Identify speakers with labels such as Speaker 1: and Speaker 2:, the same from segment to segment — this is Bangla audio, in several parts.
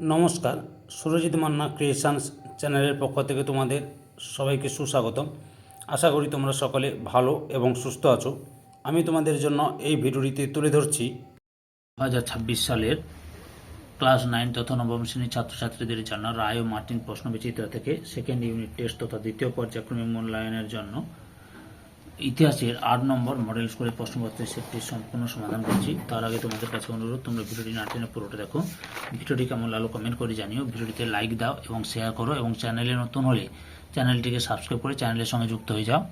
Speaker 1: নমস্কার, সুরজিৎ মান্না ক্রিয়েশনস চ্যানেলের পক্ষ থেকে তোমাদের সবাইকে সুস্বাগতম। আশা করি তোমরা সকলে ভালো এবং সুস্থ আছো। আমি তোমাদের জন্য এই ভিডিওটিতে তুলে ধরছি 2026 সালের ক্লাস 9 তথা নবম শ্রেণীর ছাত্রছাত্রীদের জন্য রায় ও মার্টিন প্রশ্নবিচিত্রা থেকে সেকেন্ড ইউনিট টেস্ট তথা দ্বিতীয় পর্যায়ক্রমিক মূল্যায়নের জন্য ইতিহাসের 8 নম্বর মডেল স্কুলের প্রশ্নপত্রের সেটটির সম্পূর্ণ সমাধান করছি। তার আগে তোমাদের কাছে অনুরোধ, তোমরা ভিডিওটি না টেনে পুরোটা দেখো। ভিডিওটি কেমন লাগলো কমেন্ট করে জানিও, ভিডিওটিতে লাইক দাও এবং শেয়ার করো, এবং চ্যানেলে নতুন হলে চ্যানেলটিকে সাবস্ক্রাইব করে চ্যানেলের সঙ্গে যুক্ত হয়ে যাও।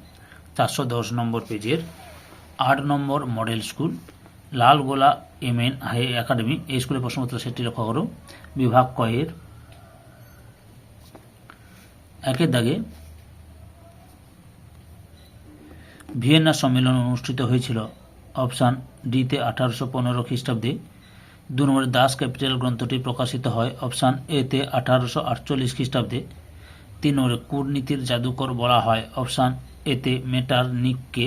Speaker 1: 410 নম্বর পেজের 8 নম্বর model school Lalgola MN high academy, এই স্কুলের প্রশ্নপত্র সেটটি লক্ষ্য করো। বিভাগ কয়ের একের দাগে ভিয়েনা সম্মেলন অনুষ্ঠিত হয়েছিল অপশান ডিতে 1815 খ্রিস্টাব্দে। 2 নম্বরে দাস ক্যাপিটাল গ্রন্থটি প্রকাশিত হয় অপশান এতে 1848 খ্রিস্টাব্দে। 3 নম্বরে কূটনীতির জাদুকর বলা হয় অপশান এতে মেটারনিককে।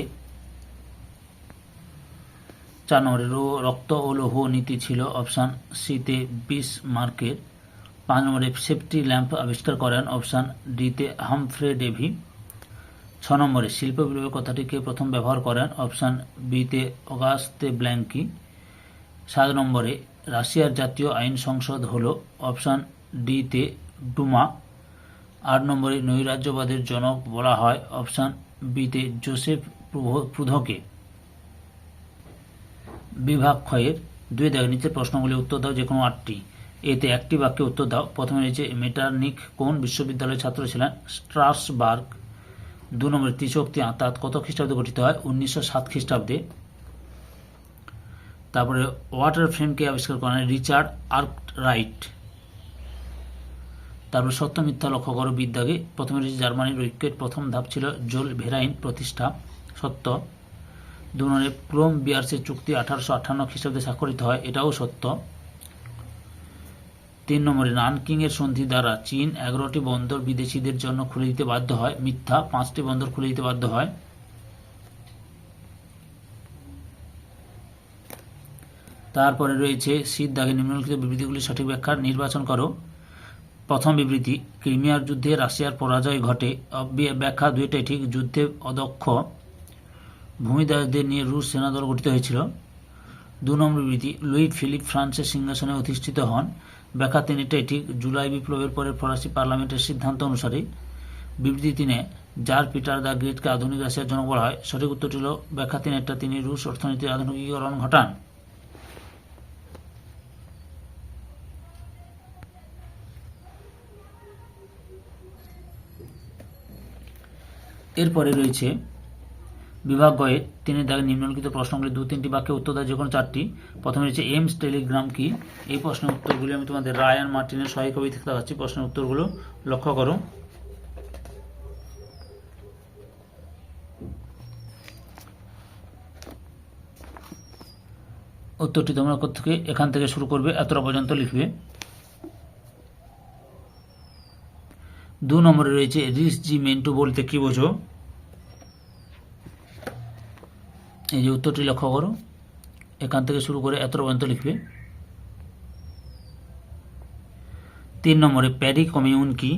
Speaker 1: 4 নম্বরে রক্ত ও লৌহ নীতি ছিল অপশান সিতে বিসমার্কের। 5 নম্বরে সেফটি ল্যাম্প আবিষ্কার করেন অপশান ডিতে হামফ্রে ডেভি। 6 নম্বরে শিল্প বিপ্লবের কথাটিকে প্রথম ব্যবহার করেন অপশান বিতে অগাস্তে ব্ল্যাঙ্কি। 7 নম্বরে রাশিয়ার জাতীয় আইন সংসদ হল অপশান ডিতে ডুমা। 8 নম্বরে নৈরাজ্যবাদের জনক বলা হয় অপশান বিতে জোসেফ প্রুধকে। বিভাগ ক্ষয়ের 2 দাগে নিচের প্রশ্নগুলি উত্তর দাও, যে কোনো 8টি। এতে একটি বাক্যে উত্তর দাও। প্রথমে রয়েছে মেটারনিক কোন বিশ্ববিদ্যালয়ের ছাত্র ছিলেন? স্ট্রাসবার্গ। 2 নম্বরে ত্রিশক্তি আঁতাত কত খ্রিস্টাব্দে গঠিত হয়? 1907 খ্রিস্টাব্দে। তারপরে ওয়াটার ফ্রেমকে আবিষ্কার করেন রিচার্ড আর্করাইট। তারপরে সত্য মিথ্যা লক্ষ্য করো বিদ্যাগে। প্রথমে রয়েছে জার্মানির ঐক্যের প্রথম ধাপ ছিল জোল ভেরাইন প্রতিষ্ঠা, সত্য। 2 নম্বরে ক্লোম বিয়ার্সের চুক্তি 1858 খ্রিস্টাব্দে স্বাক্ষরিত হয়, এটাও সত্য। 3 নম্বরে নানকিং এর সন্ধি দ্বারা চীন 11টি বন্দর বিদেশিদের জন্য খুলে দিতে বাধ্য হয়, মিথ্যা। 5টি বন্দর খুলে দিতে বাধ্য হয়। তারপরে রয়েছে শীত দাগে নিম্নলিখিত বিবৃতিগুলির সঠিক ব্যাখ্যা নির্বাচন করো। প্রথম বিবৃতি, ক্রিমিয়ার যুদ্ধে রাশিয়ার পরাজয় ঘটে। ব্যাখ্যা দুইটাই ঠিক। যুদ্ধে অদক্ষ ভূমিদাসদের নিয়ে রুশ সেনাদল গঠিত হয়েছিল। 2 নম্বর বিবৃতি, লুই ফিলিপ ফ্রান্সের সিংহাসনে অধিষ্ঠিত হন। ব্যাখ্যা 3টাই ঠিক। জুলাই বিপ্লবের পরে ফরাসি পার্লামেন্টের সিদ্ধান্ত অনুসারে। বিবৃতি 3, জার পিটার দ্য গ্রেটকে আধুনিক রাশিয়ার জনক বলা হয়। সঠিক উত্তরটি হল ব্যাখ্যা 3 তিনি রুশ অর্থনীতির আধুনিকীকরণ ঘটান। এরপরে রয়েছে বিভাগ গয়ে 3 দাগে নিম্নলিখিত প্রশ্নগুলি 2-3টি বাক্যে উত্তর দেয়, যে কোনো 4টি। প্রথমে রয়েছে এমস টেলিগ্রাম কি? এই প্রশ্নের উত্তরগুলি আমি তোমাদের রায়ান মার্টিনের সহায়ক কবি থেকে দেখাচ্ছি। প্রশ্নের উত্তরগুলো লক্ষ্য করো। উত্তরটি তোমরা থেকে এখান থেকে শুরু করবে, এতটা পর্যন্ত লিখবে। 2 নম্বরে রয়েছে রিসজিমেন্টো বলতে কি বোঝো? এই যে উত্তরটি লক্ষ্য করো, এখান থেকে শুরু করে এতটা পর্যন্ত লিখবে। 3 নম্বরে প্যারি কমিউন কি?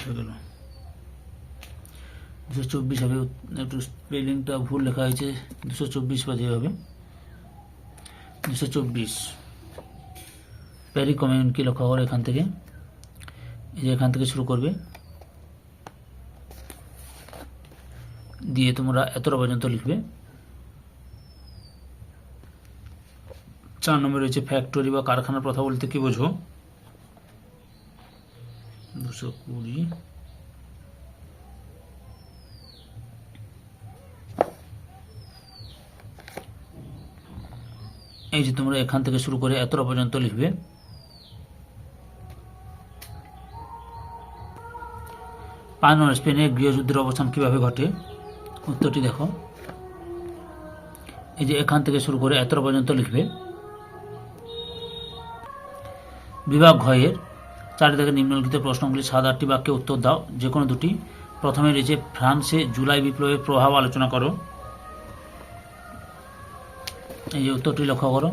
Speaker 1: হয়ে গেল 224 হবে। একটু স্পেলিংটা ভুল লেখা হয়েছে, 224 বাজে হবে 224। প্যারি কমিউন কি লক্ষ্য করো এখান থেকে, এই যে এখান থেকে শুরু করবে, দিয়ে তোমরা এতটা পর্যন্ত লিখবে। 4 নম্বরে রয়েছে ফ্যাক্টরি বা কারখানার কথা বলতে কি বোঝো? 220। এই যে তোমরা এখান থেকে শুরু করে এতটা পর্যন্ত লিখবে। 5 নম্বর স্পেনের গৃহযুদ্ধের অবসান কিভাবে ঘটে? উত্তরটি দেখো, এই যে এখান থেকে শুরু করে এতটা পর্যন্ত লিখবে। বিভাগ ঘয়ের
Speaker 2: 4 থেকে নিম্নলিখিত প্রশ্নগুলি 7-8টি বাক্যে উত্তর দাও, যে কোনো দুটি। প্রথমে রয়েছে ফ্রান্সে জুলাই বিপ্লবের প্রভাব আলোচনা করো। এই যে উত্তরটি লক্ষ্য করো,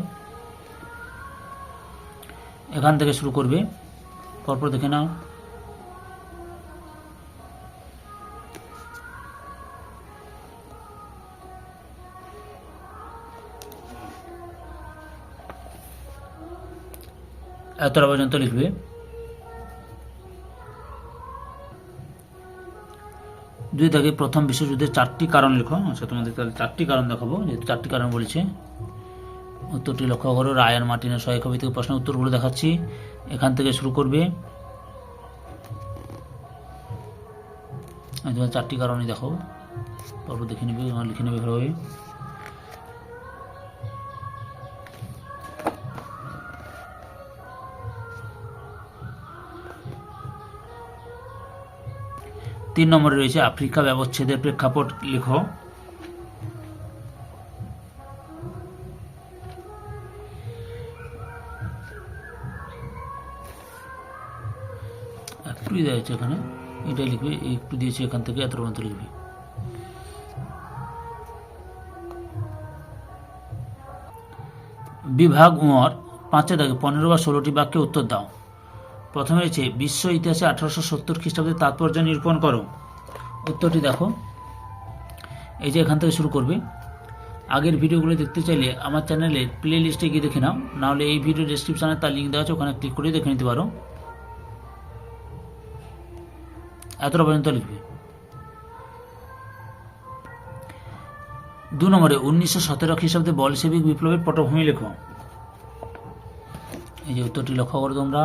Speaker 2: এখান থেকে শুরু করবে, পরপর দেখে নাও। এতটা পর্যন্ত লিখবে। দুই থেকে প্রথম বিশ্বযুদ্ধের 4টি কারণ লিখো। আচ্ছা, তোমাদের তাহলে 4টি কারণ দেখাবো, যেহেতু 4টি কারণ বলেছে। উত্তরটি লক্ষ্য করো, রায়ান মার্টিনের সহায়ক কবি থেকে প্রশ্নের উত্তরগুলো দেখাচ্ছি, এখান থেকে শুরু করবে। 4টি কারণই দেখো, পরপর দেখে নেবে, লিখে নেবে ভালোভাবে। তিন নম্বরে রয়েছে আফ্রিকা ব্যবচ্ছেদের প্রেক্ষাপট লিখো। একটু দিয়েছে এখানে, এটাই লিখবে, একটু দিয়েছে এখান থেকে, এত পর্যন্ত লিখবে। বিভাগ উমর 5 থেকে 15 বা 16টি বাক্যে উত্তর দাও। প্রথমে রয়েছে বিশ্ব ইতিহাসে 1870 খ্রিস্টাব্দের তাৎপর্য নিরূপণ করো। উত্তরটি দেখো, এই যে এখান থেকে শুরু করবে। আগের ভিডিওগুলো দেখতে চাইলে আমার চ্যানেলে প্লে লিস্টে গিয়ে দেখে নাও, নাহলে এই ভিডিও ডেসক্রিপশানে তার লিঙ্ক দেওয়া আছে, ওখানে ক্লিক করে দেখে নিতে পারো। এতটা পর্যন্ত লিখবে। 2 নম্বরে 1917 খ্রিস্টাব্দে বলশেভিক বিপ্লবের পটভূমি লেখো। এই যে উত্তরটি লক্ষ্য করো তোমরা,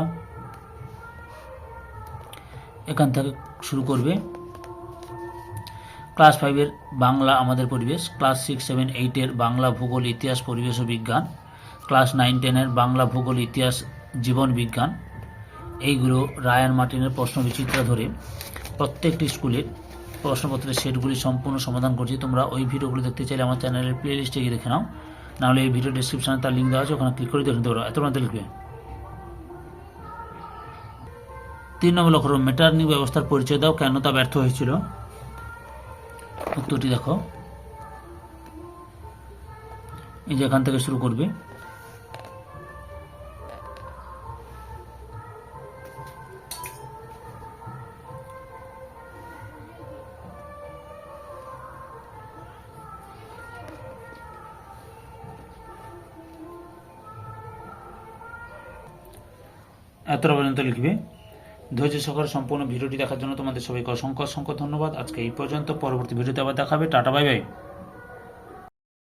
Speaker 2: এখান থেকে শুরু করবে। ক্লাস 5-এর বাংলা আমাদের পরিবেশ, ক্লাস 6, 7, 8-এর বাংলা ভূগোল, ইতিহাস, পরিবেশ ও বিজ্ঞান, ক্লাস 9, 10-এর বাংলা ভূগোল, ইতিহাস, জীবন বিজ্ঞান, এইগুলো রায়ান মার্টিনের প্রশ্ন বিচিত্রা ধরে প্রত্যেকটি স্কুলের প্রশ্নপত্রের সেটগুলি সম্পূর্ণ সমাধান করছি। তোমরা ওই ভিডিওগুলো দেখতে চাইলে আমার চ্যানেলের প্লে লিস্টে গিয়ে দেখে নাও, নাহলে এই ভিডিও ডেসক্রিপশানে তার লিঙ্ক দেওয়া আছে, ওখানে ক্লিক করে দেখে নিতে পারো। এত মধ্যে লিখবে। 3 নম্বর লক্ষ্য করো, মেটারনিক ব্যবস্থার পরিচয় দাও, কেন তা ব্যর্থ হয়েছিল। উত্তরটি দেখো, এই যে এখান থেকে শুরু করবে। এতটা পর্যন্ত লিখবে। ধৈর্য সহকারে সম্পূর্ণ ভিডিওটি দেখার জন্য তোমাদের সবাইকে অসংখ্য অসংখ্য ধন্যবাদ। আজকে এই পর্যন্ত, পরবর্তী ভিডিওতে আবার দেখাবে। Tata, bye bye.